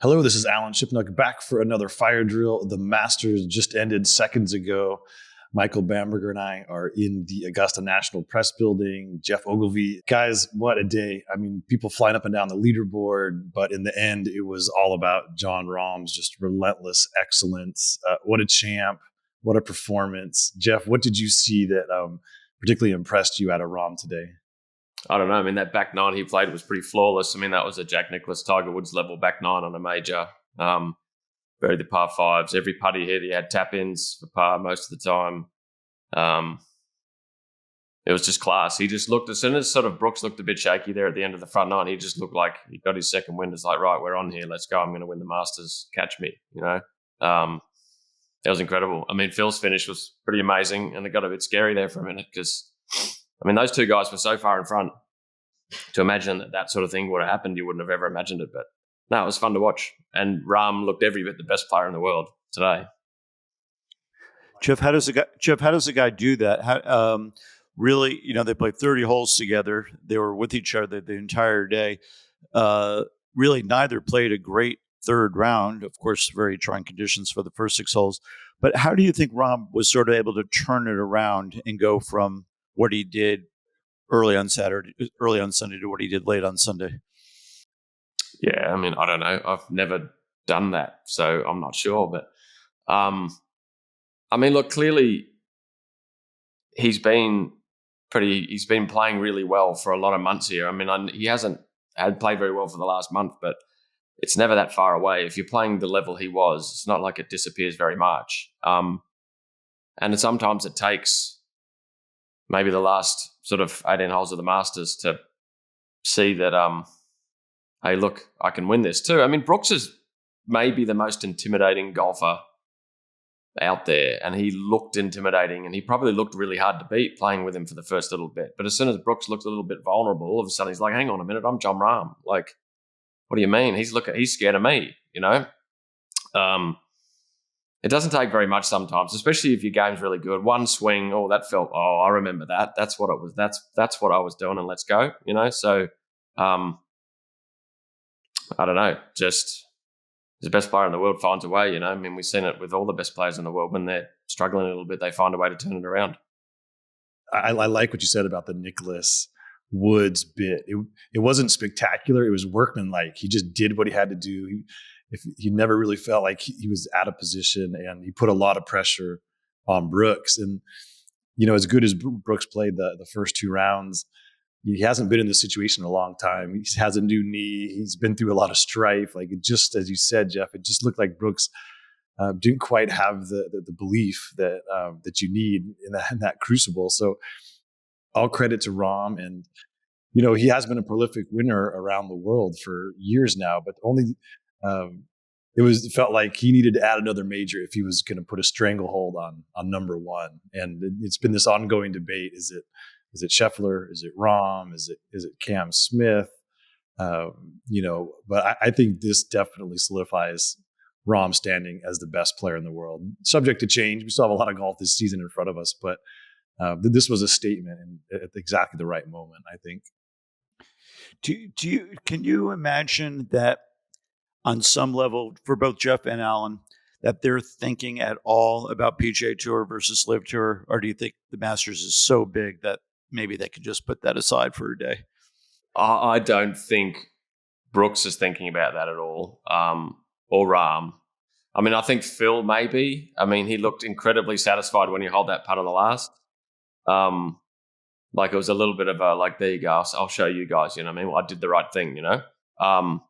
Hello, this is Alan Shipnuck back for another fire drill. The Masters just ended seconds ago. Michael Bamberger and I are in the Augusta National Press Building. Geoff Ogilvy. Guys, what a day. I mean, people flying up and down the leaderboard, but in the end, it was all about Jon Rahm's just relentless excellence. What a champ. What a performance. Geoff, what did you see that particularly impressed you out of Rahm today? I don't know. I mean, that back nine he played was pretty flawless. I mean, that was a Jack Nicklaus, Tiger Woods level back nine on a major. Buried the par fives. Every putt he hit, he had tap-ins for par most of the time. It was just class. He just looked, as soon as sort of Brooks looked a bit shaky there at the end of the front nine, he just looked like he got his second wind. It's like, right, we're on here. Let's go. I'm going to win the Masters. Catch me, you know. It was incredible. I mean, Phil's finish was pretty amazing, and it got a bit scary there for a minute because, I mean, those two guys were so far in front. To imagine that sort of thing would have happened, you wouldn't have ever imagined it. But no, it was fun to watch. And Rahm looked every bit the best player in the world today. Geoff, how does a guy do that? How, really, you know, they played 30 holes together. They were with each other the entire day. Really, neither played a great third round. Of course, very trying conditions for the first 6 holes. But how do you think Rahm was sort of able to turn it around and go from what he did early on Sunday to what he did late on Sunday? Yeah, I mean, I don't know. I've never done that, so I'm not sure. But, I mean, look, clearly he's been playing really well for a lot of months here. I mean, he hasn't had played very well for the last month, but it's never that far away. If you're playing the level he was, it's not like it disappears very much. And sometimes it takes maybe the last sort of 18 holes of the Masters to see that, hey, look, I can win this too. I mean, Brooks is maybe the most intimidating golfer out there, and he looked intimidating, and he probably looked really hard to beat playing with him for the first little bit. But as soon as Brooks looked a little bit vulnerable, all of a sudden he's like, hang on a minute, I'm Jon Rahm. Like, what do you mean? He's scared of me, you know? It doesn't take very much sometimes, especially if your game's really good. One swing, I remember that. That's what it was. That's what I was doing, and let's go, you know? So, I don't know, just the best player in the world finds a way, you know? I mean, we've seen it with all the best players in the world. When they're struggling a little bit, they find a way to turn it around. I like what you said about the Nicklaus Woods bit. It wasn't spectacular. It was workmanlike. He just did what he had to do. He never really felt like he was out of position, and he put a lot of pressure on Brooks. And, you know, as good as Brooks played the first 2 rounds, he hasn't been in this situation in a long time. He has a new knee. He's been through a lot of strife. Like, it just, as you said, Geoff, it just looked like Brooks didn't quite have the belief that you need in that crucible. So all credit to Rahm. And, you know, he has been a prolific winner around the world for years now, but only it felt like he needed to add another major if he was going to put a stranglehold on number one. And it's been this ongoing debate. Is it Scheffler? Is it Rahm? Is it Cam Smith? You know, but I think this definitely solidifies Rahm standing as the best player in the world. Subject to change. We still have a lot of golf this season in front of us, but this was a statement and at exactly the right moment, I think. Can you imagine that on some level for both Geoff and Alan, that they're thinking at all about PGA Tour versus Live Tour? Or do you think the Masters is so big that maybe they could just put that aside for a day? I don't think Brooks is thinking about that at all, or Rahm. I mean, I think Phil maybe. I mean, he looked incredibly satisfied when he held that putt on the last. Like, it was a little bit of a, like, there you go, I'll show you guys, you know what I mean? I did the right thing, you know?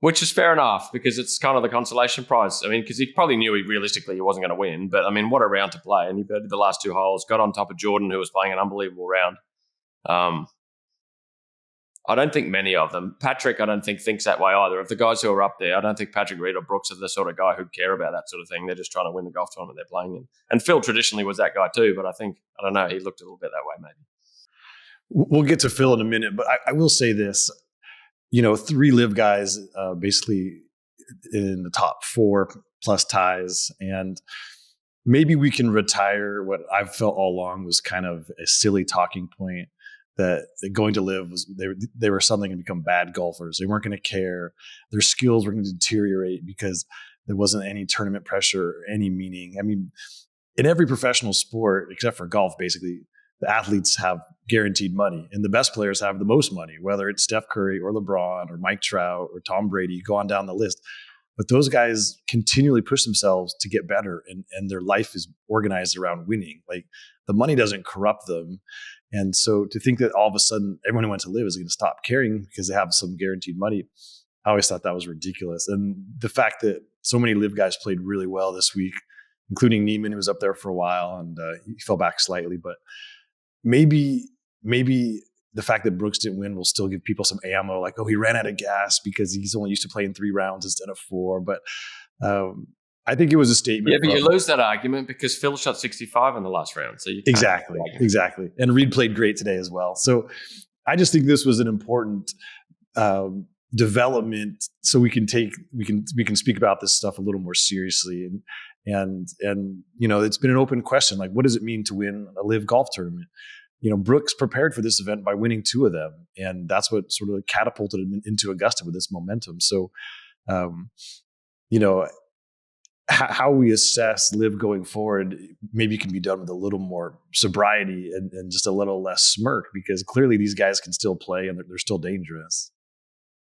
Which is fair enough, because it's kind of the consolation prize. I mean, because he probably knew realistically he wasn't going to win, but I mean, what a round to play. And he birdied the last 2 holes, got on top of Jordan, who was playing an unbelievable round. I don't think many of them. Patrick, I don't think thinks that way either. Of the guys who are up there, I don't think Patrick Reed or Brooks are the sort of guy who'd care about that sort of thing. They're just trying to win the golf tournament they're playing in. And Phil traditionally was that guy too, but I don't know, he looked a little bit that way maybe. We'll get to Phil in a minute, but I will say this. You know, 3 live guys basically in the top 4 plus ties. And maybe we can retire what I've felt all along was kind of a silly talking point that going to live was they were suddenly going to become bad golfers. They weren't going to care. Their skills were going to deteriorate because there wasn't any tournament pressure or any meaning. I mean, in every professional sport, except for golf, basically, the athletes have guaranteed money, and the best players have the most money, whether it's Steph Curry or LeBron or Mike Trout or Tom Brady, go on down the list. But those guys continually push themselves to get better, and their life is organized around winning. Like, the money doesn't corrupt them. And so to think that all of a sudden everyone who went to live is going to stop caring because they have some guaranteed money, I always thought that was ridiculous. And the fact that so many live guys played really well this week, including Neiman, who was up there for a while, and he fell back slightly. But maybe the fact that Brooks didn't win will still give people some ammo, like, oh, he ran out of gas because he's only used to playing 3 rounds instead of 4. But I think it was a statement. Yeah, but you lose that argument because Phil shot 65 in the last round. So you exactly. And Reed played great today as well. So I just think this was an important development, so we can speak about this stuff a little more seriously. And you know, it's been an open question, like, what does it mean to win a live golf tournament? You know, Brooks prepared for this event by winning 2 of them, and that's what sort of catapulted him into Augusta with this momentum. So, you know, how we assess live going forward maybe can be done with a little more sobriety and just a little less smirk, because clearly these guys can still play and they're still dangerous.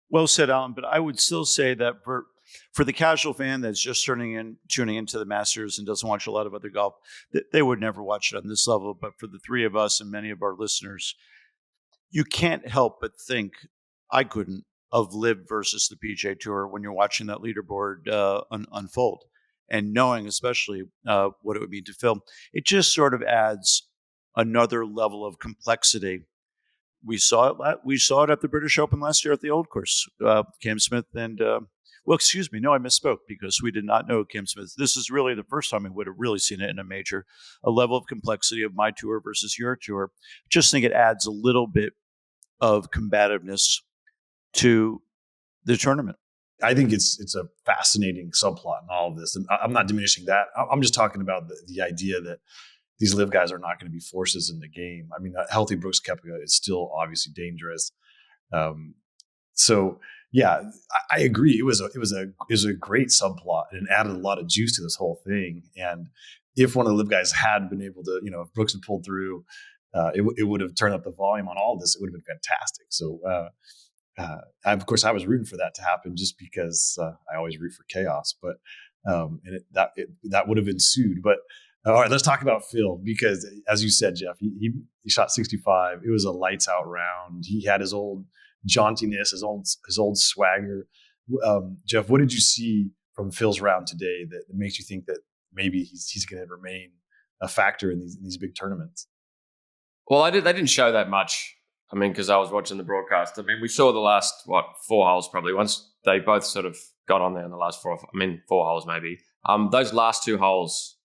Well said, Alan. But I would still say that for the casual fan that's just tuning into the Masters and doesn't watch a lot of other golf, they would never watch it on this level. But for the 3 of us and many of our listeners, you can't help but think, I couldn't, of live versus the PGA Tour when you're watching that leaderboard unfold. And knowing especially what it would mean to Phil, it just sort of adds another level of complexity. We saw it at the British Open last year at the Old Course. Cam Smith and I misspoke, because we did not know Cam Smith. This is really the first time we would have really seen it in a major, a level of complexity of my tour versus your tour. Just think it adds a little bit of combativeness to the tournament. I think it's a fascinating subplot in all of this. And I'm not diminishing that. I'm just talking about the idea that these live guys are not going to be forces in the game. I mean, a healthy Brooks Koepka is still obviously dangerous. So yeah, I agree. It was a great subplot, and it added a lot of juice to this whole thing. And if one of the live guys had been able to, you know, if Brooks had pulled through, it would have turned up the volume on all of this. It would have been fantastic. So, of course, I was rooting for that to happen, just because I always root for chaos. But that would have ensued. But all right, let's talk about Phil, because as you said, Geoff, he shot 65. It was a lights out round. He had his old jauntiness, his old swagger. Geoff, what did you see from Phil's round today that makes you think that maybe he's going to remain a factor in these big tournaments? Well, they didn't show that much. I mean, because I was watching the broadcast. I mean, we saw the last, 4 holes probably. Once they both sort of got on there in the last 4 holes maybe. Those last 2 holes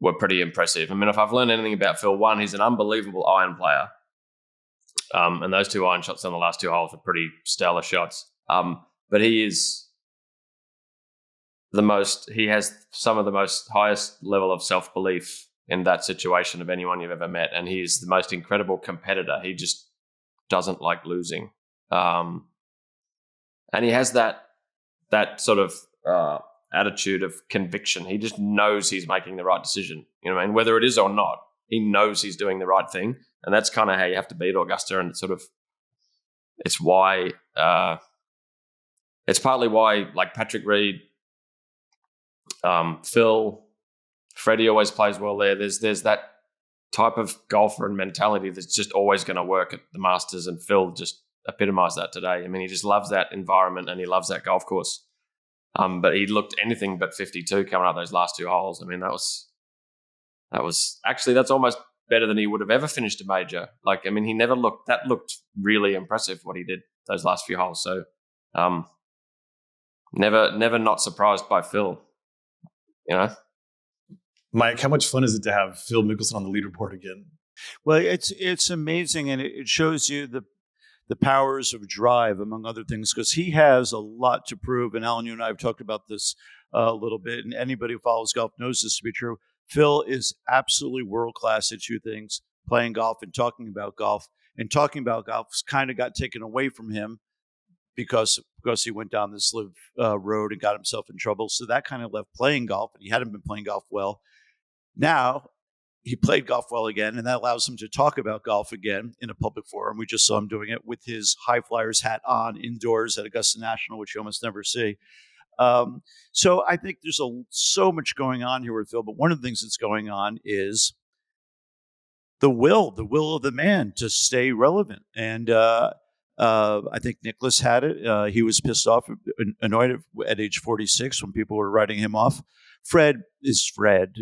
were pretty impressive. I mean, if I've learned anything about Phil, one, he's an unbelievable iron player. And those 2 iron shots on the last 2 holes were pretty stellar shots. But he has some of the most highest level of self-belief in that situation of anyone you've ever met. And he's the most incredible competitor. He just doesn't like losing. And he has that sort of attitude of conviction. He just knows he's making the right decision. You know what I mean? Whether it is or not, he knows he's doing the right thing. And that's kind of how you have to be at Augusta. And it's why, it's partly why, like Patrick Reed, Phil, Freddie always plays well there. There's that type of golfer and mentality that's just always going to work at the Masters, and Phil just epitomized that today. I mean, he just loves that environment and he loves that golf course. But he looked anything but 52 coming out those last 2 holes. I mean, that was actually, that's almost better than he would have ever finished a major. Like, I mean, that looked really impressive what he did those last few holes. So, never not surprised by Phil, you know? Mike, how much fun is it to have Phil Mickelson on the leaderboard again? Well, it's amazing, and it shows you the powers of drive, among other things, because he has a lot to prove. And Alan, you and I have talked about this a little bit, and anybody who follows golf knows this to be true. Phil is absolutely world-class at 2 things: playing golf and talking about golf. And talking about golf kind of got taken away from him because he went down this live road and got himself in trouble. So that kind of left playing golf, and he hadn't been playing golf well. Now he played golf well again, and that allows him to talk about golf again in a public forum. We just saw him doing it with his High Flyers hat on indoors at Augusta National, which you almost never see. So I think there's so much going on here with Phil, but one of the things that's going on is the will of the man to stay relevant. And I think Nicklaus had it. He was pissed off, annoyed at age 46 when people were writing him off. Fred is Fred,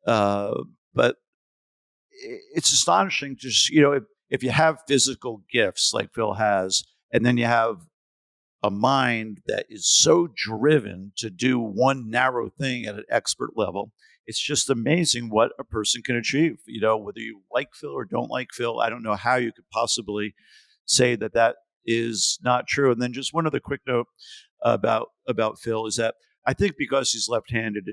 but it's astonishing just, if you have physical gifts like Phil has, and then you have a mind that is so driven to do one narrow thing at an expert level, it's just amazing what a person can achieve. Whether you like Phil or don't like Phil, I don't know how you could possibly say that is not true. And then just one other quick note about Phil is that I think because he's left-handed,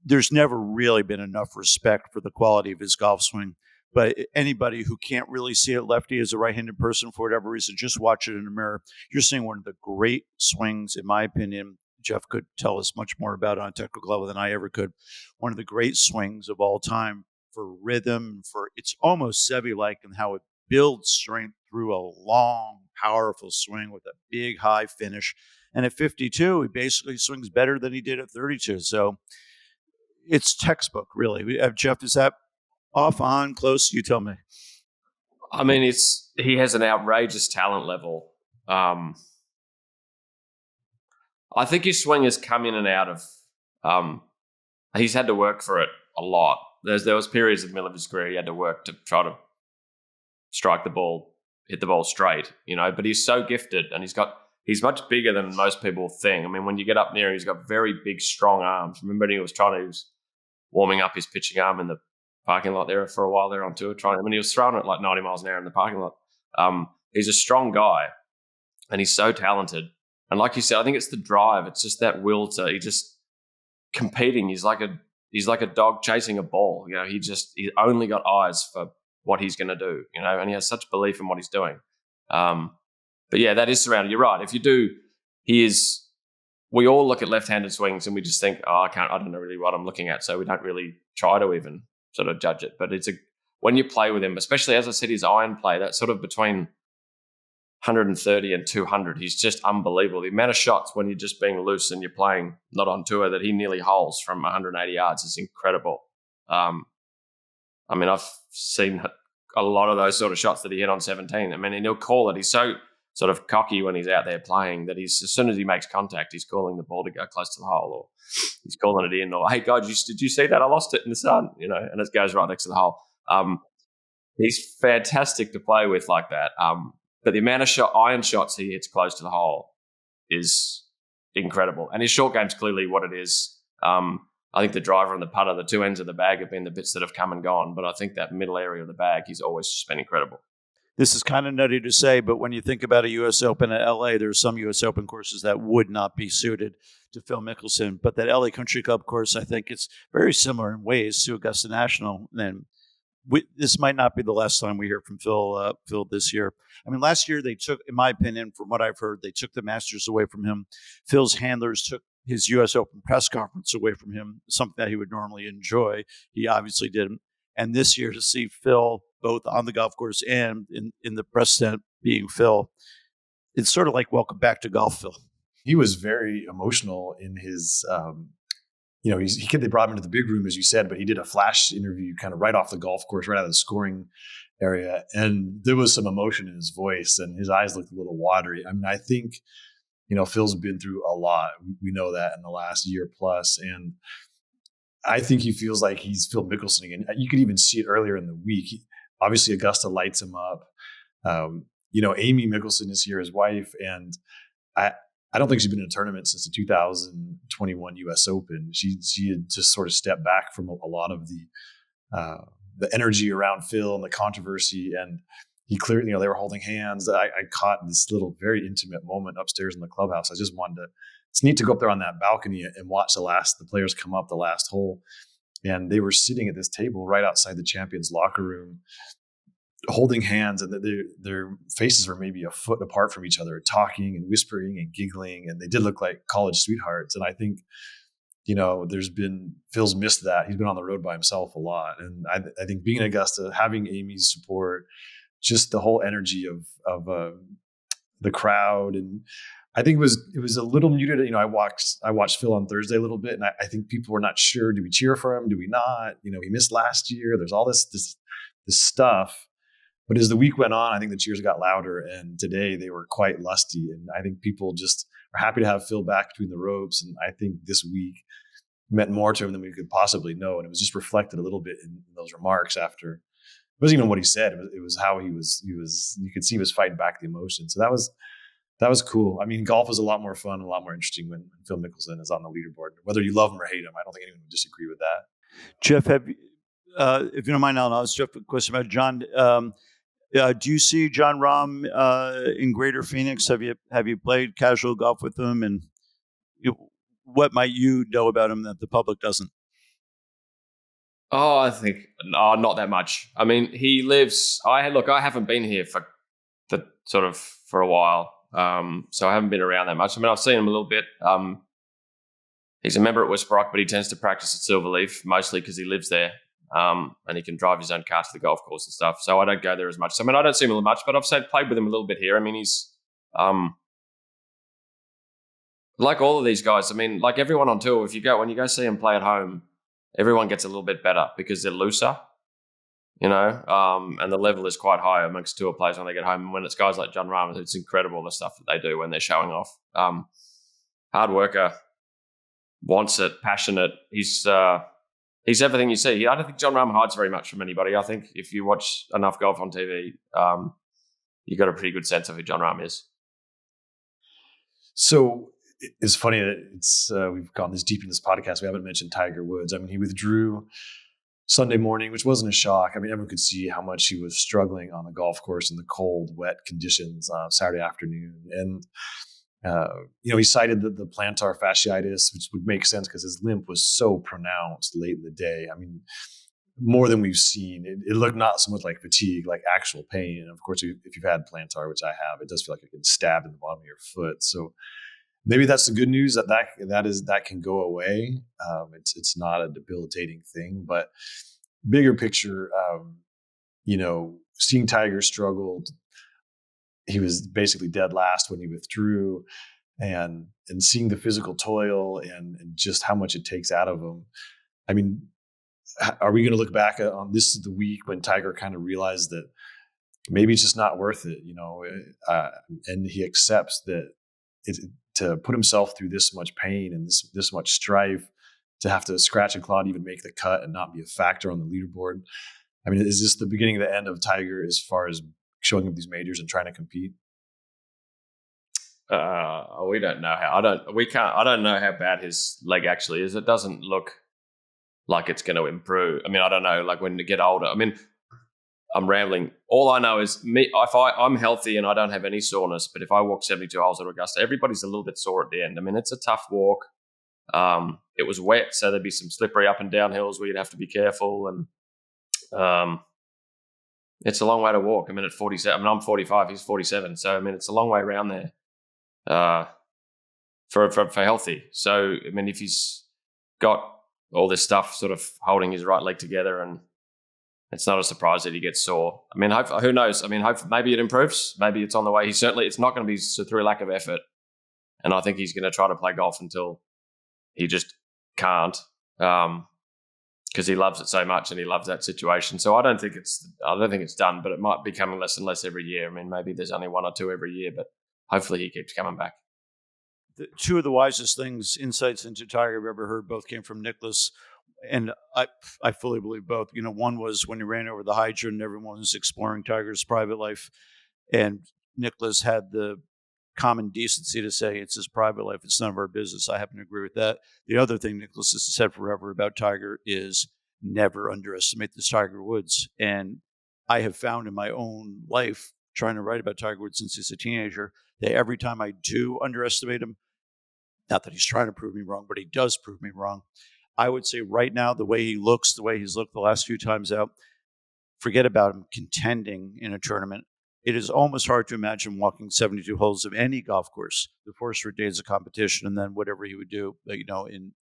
there's never really been enough respect for the quality of his golf swing. But anybody who can't really see it lefty as a right-handed person for whatever reason, just watch it in a mirror. You're seeing one of the great swings, in my opinion. Geoff could tell us much more about it on a technical level than I ever could. One of the great swings of all time for rhythm, it's almost Seve-like in how it builds strength through a long, powerful swing with a big high finish. And at 52, he basically swings better than he did at 32. So it's textbook, really. Geoff, is that off, on, close? You tell me. I mean, he has an outrageous talent level. I think his swing has come in and out of. He's had to work for it a lot. There was periods in the middle of his career he had to work to try to strike the ball, hit the ball straight. But he's so gifted, and he's much bigger than most people think. I mean, when you get up near him, he's got very big, strong arms. Remember, he was warming up his pitching arm in the parking lot there for a while there on tour. He was throwing it like 90 miles an hour in the parking lot. He's a strong guy, and he's so talented. And like you said, I think it's the drive. It's just that will to just competing. He's like a dog chasing a ball. He's only got eyes for what he's going to do. And he has such belief in what he's doing. But yeah, that is surrounded. You're right. If you do, we all look at left-handed swings and we just think, I don't know really what I'm looking at. So we don't really try to even sort of judge it. But when you play with him, especially as I said, his iron play, that's sort of between 130 and 200. He's just unbelievable. The amount of shots when you're just being loose and you're playing not on tour that he nearly holes from 180 yards is incredible. I've seen a lot of those sort of shots that he hit on 17. And he'll call it. He's so sort of cocky when he's out there playing that as soon as he makes contact, he's calling the ball to go close to the hole, or he's calling it in, or, hey, God, did you see that? I lost it in the sun, and it goes right next to the hole. He's fantastic to play with like that. But the amount of iron shots he hits close to the hole is incredible. And his short game's clearly what it is. I think the driver and the putter, the two ends of the bag, have been the bits that have come and gone. But I think that middle area of the bag, he's always just been incredible. This is kind of nutty to say, but when you think about a U.S. Open at L.A., there's some U.S. Open courses that would not be suited to Phil Mickelson. But that L.A. Country Club course, I think it's very similar in ways to Augusta National. And this might not be the last time we hear from Phil this year. Last year they took, in my opinion, from what I've heard, they took the Masters away from him. Phil's handlers took his U.S. Open press conference away from him, something that he would normally enjoy. He obviously didn't. And this year, to see Phil both on the golf course and in the press tent being Phil, it's sort of like welcome back to golf, Phil. He was very emotional in his, they brought him into the big room, as you said, but he did a flash interview kind of right off the golf course, right out of the scoring area. And there was some emotion in his voice and his eyes looked a little watery. I think, Phil's been through a lot. We know that in the last year plus. And I think he feels like he's Phil Mickelson again. You could even see it earlier in the week. Obviously, Augusta lights him up. Amy Mickelson is here, his wife, and I don't think she's been in a tournament since the 2021 U.S. Open. She had just sort of stepped back from a lot of the energy around Phil and the controversy, and he clearly, they were holding hands. I caught this little very intimate moment upstairs in the clubhouse. It's neat to go up there on that balcony and watch the players come up the last hole. And they were sitting at this table right outside the champions locker room, holding hands, and their faces were maybe a foot apart from each other, talking and whispering and giggling, and they did look like college sweethearts. And I think, Phil's missed that. He's been on the road by himself a lot, and I think being in Augusta, having Amy's support, just the whole energy of the crowd, and I think it was a little muted. I watched Phil on Thursday a little bit, and I think people were not sure. Do we cheer for him? Do we not? He missed last year. There's all this stuff. But as the week went on, I think the cheers got louder, and today they were quite lusty. And I think people just are happy to have Phil back between the ropes. And I think this week meant more to him than we could possibly know. And it was just reflected a little bit in those remarks after. It wasn't even what he said. It was how he was. You could see he was fighting back the emotion. So that was cool. I mean, golf is a lot more fun, a lot more interesting when Phil Mickelson is on the leaderboard. Whether you love him or hate him, I don't think anyone would disagree with that. Geoff, if you don't mind, I'll ask Geoff a question about Jon. Do you see Jon Rahm in Greater Phoenix? Have you played casual golf with him, and what might you know about him that the public doesn't? Oh, I think not that much. I mean, he lives. I haven't been here for a while, so I haven't been around that much. I mean, I've seen him a little bit. He's a member at Westbrook, but he tends to practice at Silverleaf mostly because he lives there. And he can drive his own car to the golf course and stuff. So I don't go there as much. So, I mean, I don't see him much, but I've played with him a little bit here. I mean, he's like all of these guys. I mean, like everyone on tour, when you go see him play at home, everyone gets a little bit better because they're looser, and the level is quite high amongst tour players when they get home. And when it's guys like Jon Rahm, it's incredible the stuff that they do when they're showing off. Hard worker, wants it, passionate. He's everything you see. I don't think Jon Rahm hides very much from anybody. I think if you watch enough golf on TV, you got a pretty good sense of who Jon Rahm is. So it's funny that we've gone this deep in this podcast. We haven't mentioned Tiger Woods. I mean, he withdrew Sunday morning, which wasn't a shock. I mean, everyone could see how much he was struggling on the golf course in the cold, wet conditions Saturday afternoon. And he cited the plantar fasciitis, which would make sense because his limp was so pronounced late in the day. I mean, more than we've seen. It looked not so much like fatigue, like actual pain. And of course, if you've had plantar, which I have, it does feel like it can stab in the bottom of your foot. So maybe that's the good news that can go away. It's not a debilitating thing, but bigger picture, seeing Tiger struggled. He was basically dead last when he withdrew, and seeing the physical toil and just how much it takes out of him. I mean, are we going to look back on this is the week when Tiger kind of realized that maybe it's just not worth it, and he accepts that to put himself through this much pain and this much strife, to have to scratch and claw to even make the cut and not be a factor on the leaderboard. I mean, is this the beginning of the end of Tiger as far as showing up these majors and trying to compete? We don't know how. I don't know how bad his leg actually is. It doesn't look like it's going to improve. I mean, I don't know. Like when you get older. I mean, I'm rambling. All I know is me. I'm healthy and I don't have any soreness. But if I walk 72 holes at Augusta, everybody's a little bit sore at the end. I mean, it's a tough walk. It was wet, so there'd be some slippery up and down hills where you'd have to be careful. And it's a long way to walk. I mean, at 47, I'm 45, he's 47. So, I mean, it's a long way around there for healthy. So, I mean, if he's got all this stuff sort of holding his right leg together, and it's not a surprise that he gets sore. I mean, who knows? I mean, maybe it improves. Maybe it's on the way. It's not going to be through lack of effort. And I think he's going to try to play golf until he just can't. Because he loves it so much and he loves that situation. So I don't think it's done, but it might be coming less and less every year. I mean, maybe there's only one or two every year, but hopefully he keeps coming back. Two of the wisest insights into Tiger I've ever heard, both came from Nicklaus, and I fully believe both. One was when he ran over the hydrant and everyone was exploring Tiger's private life, and Nicklaus had the common decency to say it's his private life. It's none of our business. I happen to agree with that. The other thing Nicklaus has said forever about Tiger is never underestimate this Tiger Woods. And I have found in my own life, trying to write about Tiger Woods since he's a teenager, that every time I do underestimate him, not that he's trying to prove me wrong, but he does prove me wrong, I would say right now, the way he looks, the way he's looked the last few times out, forget about him contending in a tournament. It is almost hard to imagine walking 72 holes of any golf course, the 4 straight days of competition, and then whatever he would do, in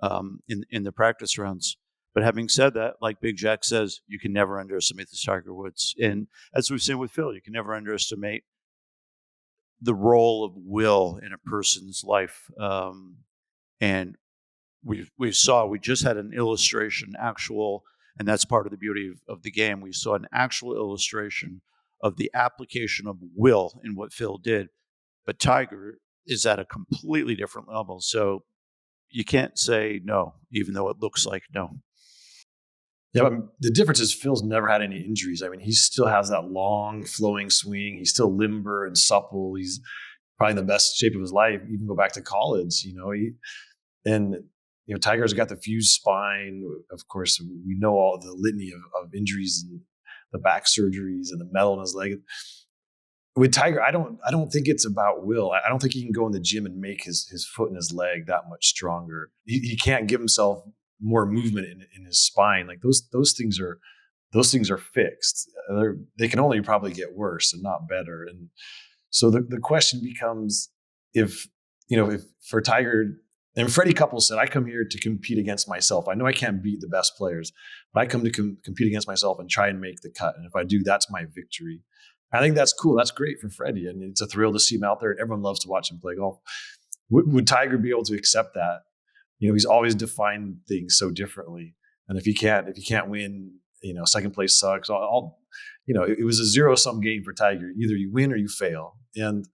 the practice rounds. But having said that, like Big Jack says, you can never underestimate the Tiger Woods. And as we've seen with Phil, you can never underestimate the role of will in a person's life. And we just had an illustration, and that's part of the beauty of the game. We saw an actual illustration of the application of will in what Phil did. But Tiger is at a completely different level. So you can't say no, even though it looks like no. Yeah, but the difference is Phil's never had any injuries. I mean, he still has that long flowing swing. He's still limber and supple. He's probably in the best shape of his life. Even go back to college, Tiger's got the fused spine. Of course, we know all the litany of injuries and the back surgeries and the metal in his leg. With Tiger, I don't think it's about will. I don't think he can go in the gym and make his foot and his leg that much stronger. He can't give himself more movement in his spine. Like those things are fixed. They can only probably get worse and not better. And so the question becomes if for Tiger, and Freddie Couples said, I come here to compete against myself. I know I can't beat the best players, but I come to compete against myself and try and make the cut. And if I do, that's my victory. I think that's cool. That's great for Freddie. And it's a thrill to see him out there, and everyone loves to watch him play golf. Would Tiger be able to accept that? He's always defined things so differently. And if he can't win, second place sucks. It was a zero-sum game for Tiger. Either you win or you fail. And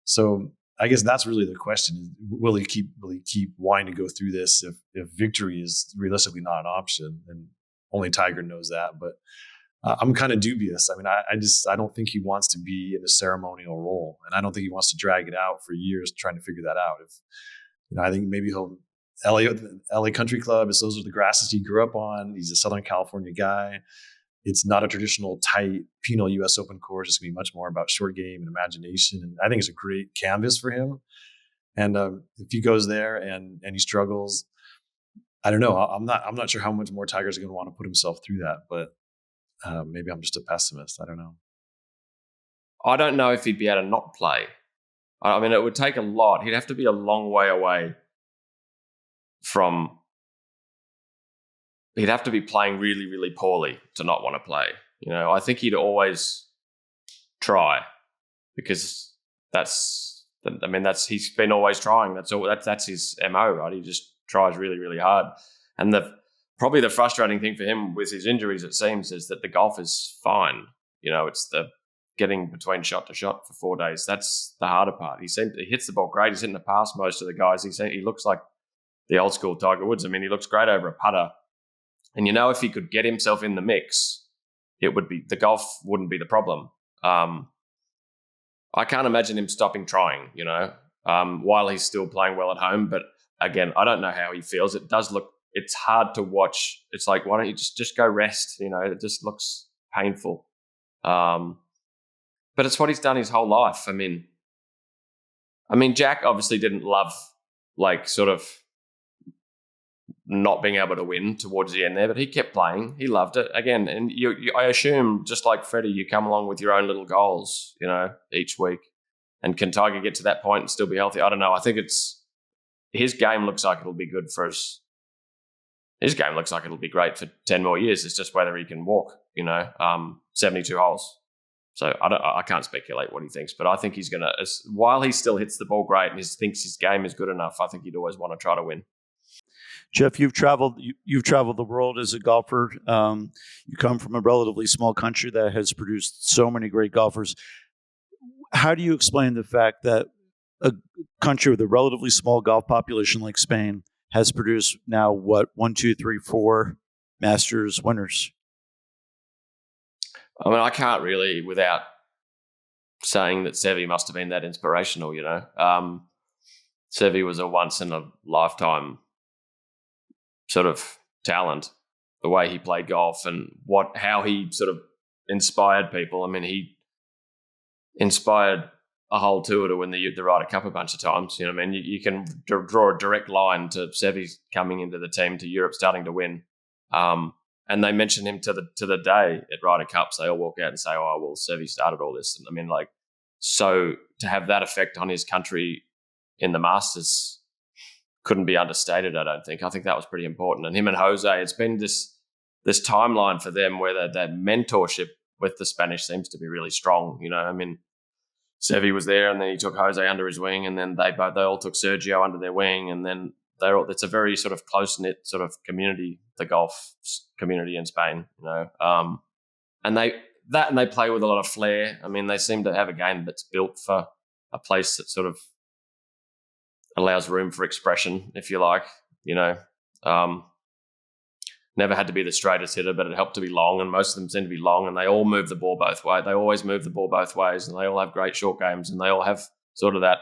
so I guess that's really the question: will he keep wanting to go through this if victory is realistically not an option? And only Tiger knows that. But I'm kind of dubious. I mean, I don't think he wants to be in a ceremonial role, and I don't think he wants to drag it out for years trying to figure that out. I think maybe LA Country Club, those are the grasses he grew up on. He's a Southern California guy. It's not a traditional tight penal U.S. Open course. It's going to be much more about short game and imagination. And I think it's a great canvas for him. And if he goes there and he struggles, I don't know. I'm not sure how much more Tiger's going to want to put himself through that. But maybe I'm just a pessimist. I don't know. I don't know if he'd be able to not play. I mean, it would take a lot. He'd have to be a long way away from. He'd have to be playing really, really poorly to not want to play. I think he'd always try because he's been always trying. That's his MO, right? He just tries really, really hard. And probably the frustrating thing for him with his injuries, it seems, is that the golf is fine. It's the getting between shot to shot for 4 days. That's the harder part. He hits the ball great. He's hitting it past most of the guys. He looks like the old school Tiger Woods. I mean, he looks great over a putter. And if he could get himself in the mix, the golf wouldn't be the problem. I can't imagine him stopping trying, while he's still playing well at home. But again, I don't know how he feels. It's hard to watch. It's like, why don't you just go rest? It just looks painful. But it's what he's done his whole life. I mean, Jack obviously didn't love sort of not being able to win towards the end there, but he kept playing. He loved it again. And I assume, just like Freddie, you come along with your own little goals, each week. And can Tiger get to that point and still be healthy? I don't know. I think his game looks like it'll be good for us. His game looks like it'll be great for 10 more years. It's just whether he can walk, 72 holes. So I can't speculate what he thinks, but I think he's going to, while he still hits the ball great and thinks his game is good enough, I think he'd always want to try to win. Geoff, you've traveled the world as a golfer. You come from a relatively small country that has produced so many great golfers. How do you explain the fact that a country with a relatively small golf population like Spain has produced now 1, 2, 3, 4 Masters winners? I mean, I can't really, without saying that Seve must have been that inspirational. Seve was a once in a lifetime sort of talent, the way he played golf and how he sort of inspired people. I mean, he inspired a whole tour to win the Ryder Cup a bunch of times. You know what I mean? You can draw a direct line to Seve coming into the team, to Europe starting to win. And they mention him to the day at Ryder Cups. They all walk out and say, "Oh, well, Seve started all this." And I mean, like, so to have that effect on his country in the Masters couldn't be understated. I don't think. I think that was pretty important. And him and Jose, it's been this timeline for them where that mentorship with the Spanish seems to be really strong. You know, I mean, Seve was there, and then he took Jose under his wing, and then they all took Sergio under their wing, and then it's a very sort of close knit sort of community, the golf community in Spain. You know, and they play with a lot of flair. I mean, they seem to have a game that's built for a place that sort of allows room for expression, if you like. You know, never had to be the straightest hitter, but it helped to be long, and most of them seem to be long, and they all move the ball both ways. They always move the ball both ways, and they all have great short games, and they all have sort of that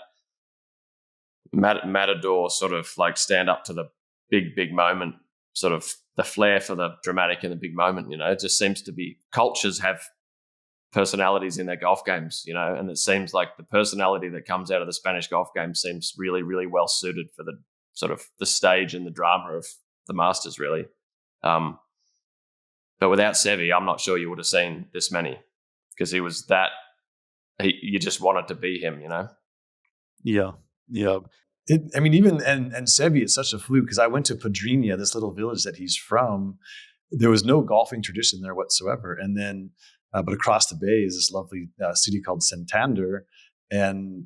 matador sort of like stand up to the big moment, sort of the flair for the dramatic in the big moment. You know, it just seems to be cultures have personalities in their golf games, you know, and it seems like the personality that comes out of the Spanish golf game seems really, really well suited for the sort of the stage and the drama of the Masters, really. But without Seve, I'm not sure you would have seen this many, because he was that. You just wanted to be him, you know. Yeah. Even Seve is such a fluke, because I went to Pedrinha, this little village that he's from. There was no golfing tradition there whatsoever, and then but across the bay is this lovely city called Santander, and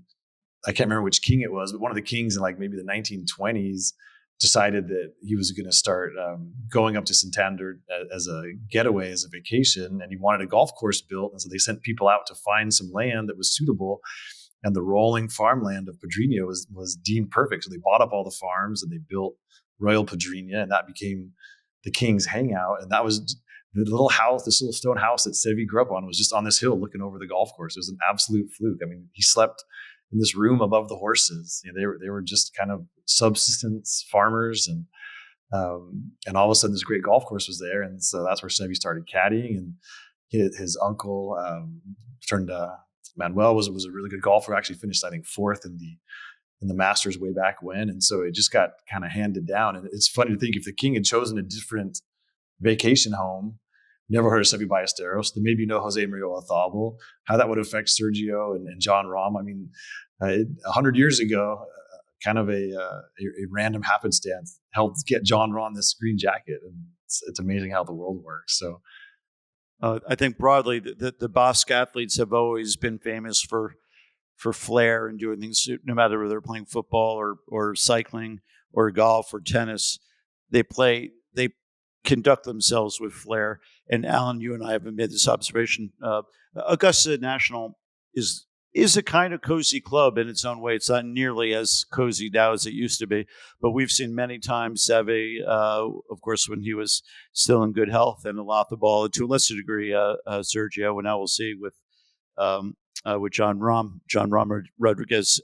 I can't remember which king it was, but one of the kings in like maybe the 1920s decided that he was going to start going up to Santander as a getaway, as a vacation, and he wanted a golf course built. And so they sent people out to find some land that was suitable. And the rolling farmland of Pedrinha was deemed perfect. So they bought up all the farms and they built Royal Pedrinha, and that became the king's hangout. And that was the little house, this little stone house that Seve grew up on, was just on this hill looking over the golf course. It was an absolute fluke. I mean, he slept in this room above the horses. You know, they were just kind of subsistence farmers, and all of a sudden this great golf course was there, and so that's where Seve started caddying. And his uncle Manuel was a really good golfer. Actually finished, I think, fourth in the Masters way back when, and so it just got kind of handed down. And it's funny to think, if the king had chosen a different vacation home, never heard of Seve Ballesteros, then maybe no Jose Maria Olazabal, how that would affect Sergio and Jon Rahm. I mean, 100 years ago, kind of a random happenstance helped get Jon Rahm this green jacket, and it's amazing how the world works. So, I think broadly the Basque athletes have always been famous for flair and doing things, no matter whether they're playing football or cycling or golf or tennis. They conduct themselves with flair. And Alan, you and I have made this observation. Augusta National is a kind of cozy club in its own way. It's not nearly as cozy now as it used to be, but we've seen many times Seve, of course, when he was still in good health, and Olazabal, to a lesser degree, Sergio, and now we'll see with Jon Rahm Rodriguez.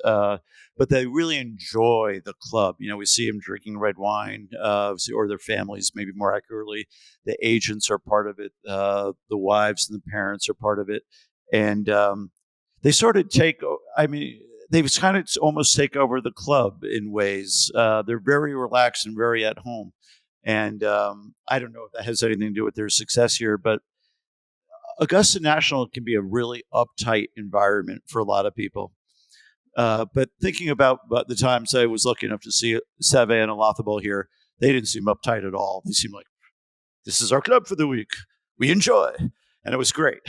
But they really enjoy the club. You know, we see them drinking red wine, or their families, maybe more accurately. The agents are part of it. The wives and the parents are part of it. And they sort of they kind of almost take over the club in ways. They're very relaxed and very at home. And I don't know if that has anything to do with their success here, but Augusta National can be a really uptight environment for a lot of people. But thinking about the times I was lucky enough to see Seve and Olazabal here, they didn't seem uptight at all. They seemed like, this is our club for the week. We enjoy. And it was great.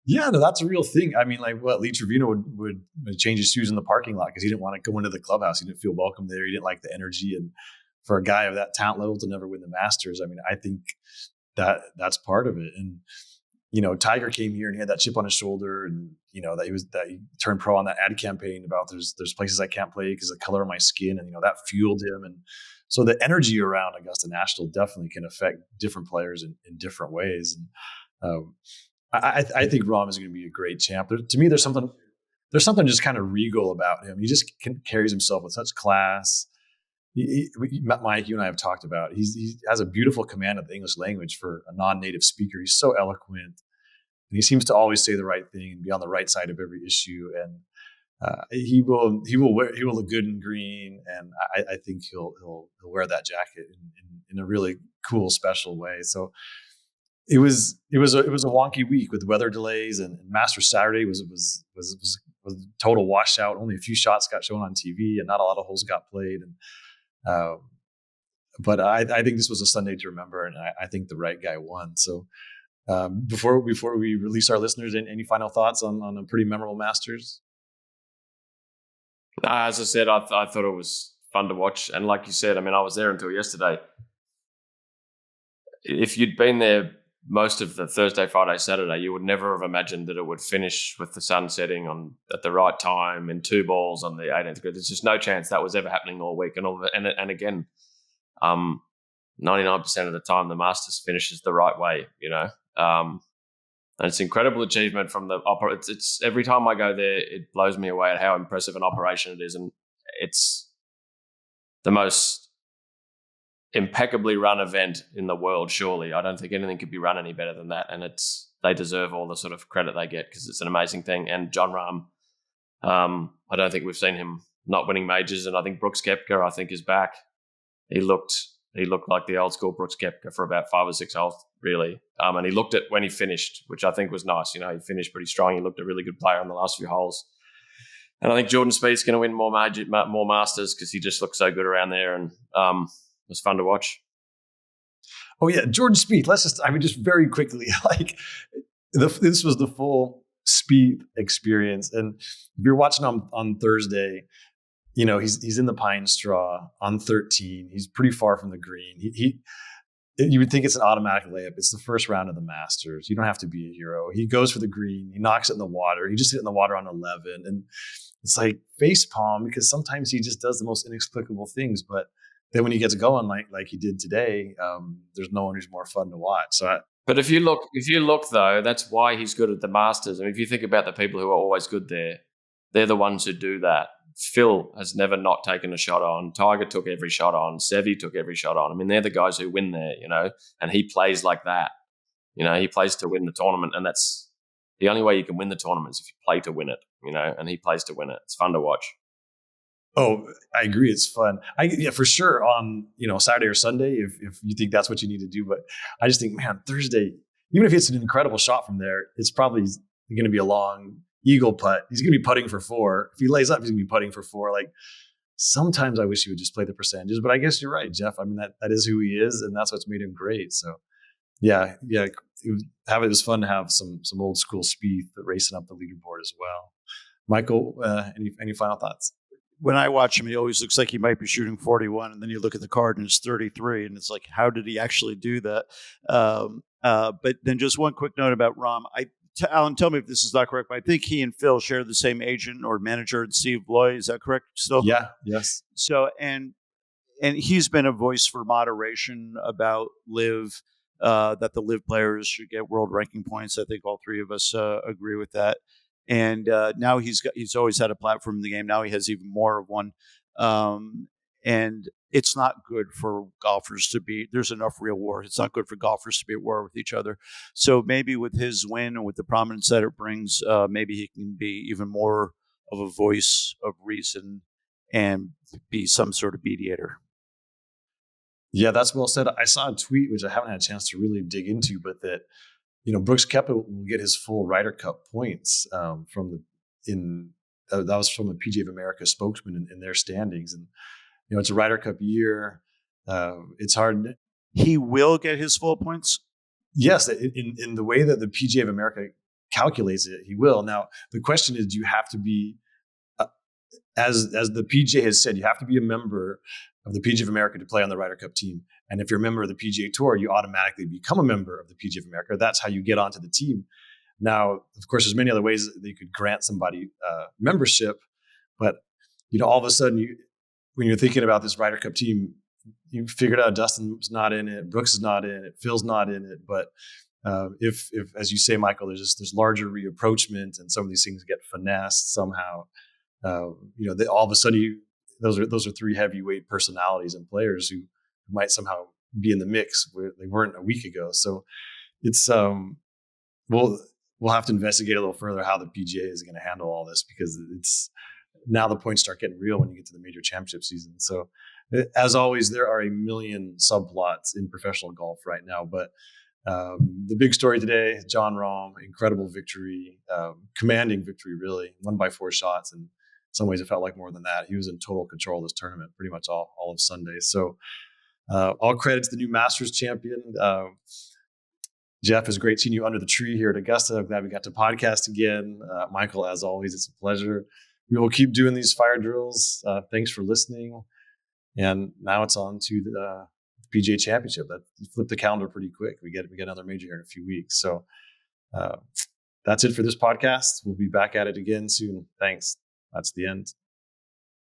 Yeah, no, that's a real thing. I mean, like, Lee Trevino would change his shoes in the parking lot because he didn't want to go into the clubhouse. He didn't feel welcome there. He didn't like the energy. And for a guy of that talent level to never win the Masters, I mean, I think that's part of it. And, you know, Tiger came here and he had that chip on his shoulder, and, you know, that he turned pro on that ad campaign about there's places I can't play because of the color of my skin. And, you know, that fueled him. And so the energy around Augusta National definitely can affect different players in different ways. And, I think Rahm is going to be a great champ. To me, there's something just kind of regal about him. He just carries himself with such class. Mike, you and I have talked about. He has a beautiful command of the English language for a non-native speaker. He's so eloquent, and he seems to always say the right thing and be on the right side of every issue. And He will look good in green, and I think he'll wear that jacket in a really cool, special way. So it was a wonky week with weather delays, and Masters Saturday was a total washout. Only a few shots got shown on TV, and not a lot of holes got played. And but I think this was a Sunday to remember, and I think the right guy won. So before we release our listeners, any final thoughts on a pretty memorable Masters? As I said, I thought it was fun to watch. And like you said, I mean, I was there until yesterday. If you'd been there most of the Thursday, Friday, Saturday, you would never have imagined that it would finish with the sun setting at the right time in 2 balls on the 18th grid. There's just no chance that was ever happening all week. And again, 99% of the time, the Masters finishes the right way, and it's incredible achievement from the operator. It's every time I go there, it blows me away at how impressive an operation it is, and it's the most impeccably run event in the world. Surely, I don't think anything could be run any better than that, and they deserve all the sort of credit they get because it's an amazing thing. And Jon Rahm, I don't think we've seen him not winning majors, and I think Brooks Koepka, I think, is back. He looked like the old school Brooks Koepka for about 5 or 6 holes, really. And he looked it when he finished, which I think was nice. He finished pretty strong. He looked a really good player on the last few holes. And I think Jordan Spieth's going to win more Masters because he just looked so good around there, and it was fun to watch. Oh yeah, Jordan Spieth. Just very quickly, this was the full Spieth experience. And if you're watching on Thursday, he's in the pine straw on 13. He's pretty far from the green. You would think it's an automatic layup. It's the first round of the Masters. You don't have to be a hero. He goes for the green. He knocks it in the water. He just hit it in the water on 11. And it's like facepalm because sometimes he just does the most inexplicable things. But then when he gets going like he did today, there's no one who's more fun to watch. But if you look though, that's why he's good at the Masters. I mean, if you think about the people who are always good there, they're the ones who do that. Phil has never not taken a shot on. Tiger took every shot on. Seve took every shot on. I mean, they're the guys who win there, and he plays like that. He plays to win the tournament, and that's the only way you can win the tournament is if you play to win it, and he plays to win it. It's fun to watch. Oh, I agree. It's fun. For sure on, Saturday or Sunday, if you think that's what you need to do. But I just think, man, Thursday, even if it's an incredible shot from there, it's probably going to be a long eagle putt. He's going to be putting for 4. If he lays up, he's going to be putting for 4. Like sometimes I wish he would just play the percentages, but I guess you're right, Geoff. I mean, that is who he is, and that's what's made him great. So yeah. It was fun to have some old school Spieth racing up the leaderboard as well. Michael, any final thoughts? When I watch him, he always looks like he might be shooting 41, and then you look at the card and it's 33, and it's like, how did he actually do that? But then just one quick note about Rahm. Alan, tell me if this is not correct, but I think he and Phil share the same agent or manager, and Steve Loy. Is that correct still? Yeah. Yes. So, and he's been a voice for moderation about LIV, that the LIV players should get world ranking points. I think all 3 of us agree with that. And now he's always had a platform in the game. Now he has even more of one. And it's not good for golfers there's enough real war. It's not good for golfers to be at war with each other. So maybe with his win and with the prominence that it brings, maybe he can be even more of a voice of reason and be some sort of mediator. Yeah, that's well said. I saw a tweet, which I haven't had a chance to really dig into, but that, Brooks Koepka will get his full Ryder Cup points that was from a PGA of America spokesman in their standings. And, it's a Ryder Cup year. It's hard. He will get his full points? Yes. In the way that the PGA of America calculates it, he will. Now, the question is, do you have to be, as the PGA has said, you have to be a member of the PGA of America to play on the Ryder Cup team. And if you're a member of the PGA Tour, you automatically become a member of the PGA of America. That's how you get onto the team. Now, of course, there's many other ways that you could grant somebody membership. But, all of a sudden, when you're thinking about this Ryder Cup team, you figured out Dustin's not in it, Brooks is not in it, Phil's not in it. But if as you say, Michael, there's larger reapproachment and some of these things get finessed somehow, all of a sudden those are 3 heavyweight personalities and players who might somehow be in the mix where they weren't a week ago. So it's we'll have to investigate a little further how the PGA is going to handle all this, because it's now the points start getting real when you get to the major championship season. So as always, there are a million subplots in professional golf right now, but the big story today, Jon Rahm, incredible victory, commanding victory, really, won by 4 shots. And in some ways it felt like more than that. He was in total control of this tournament pretty much all of Sunday. So all credit to the new Masters champion. Geoff, it's great seeing you under the tree here at Augusta. I'm glad we got to podcast again. Michael, as always, it's a pleasure. We will keep doing these fire drills. Thanks for listening. And now it's on to the PGA Championship. That flipped the calendar pretty quick. We get another major here in a few weeks. So that's it for this podcast. We'll be back at it again soon. Thanks. That's the end.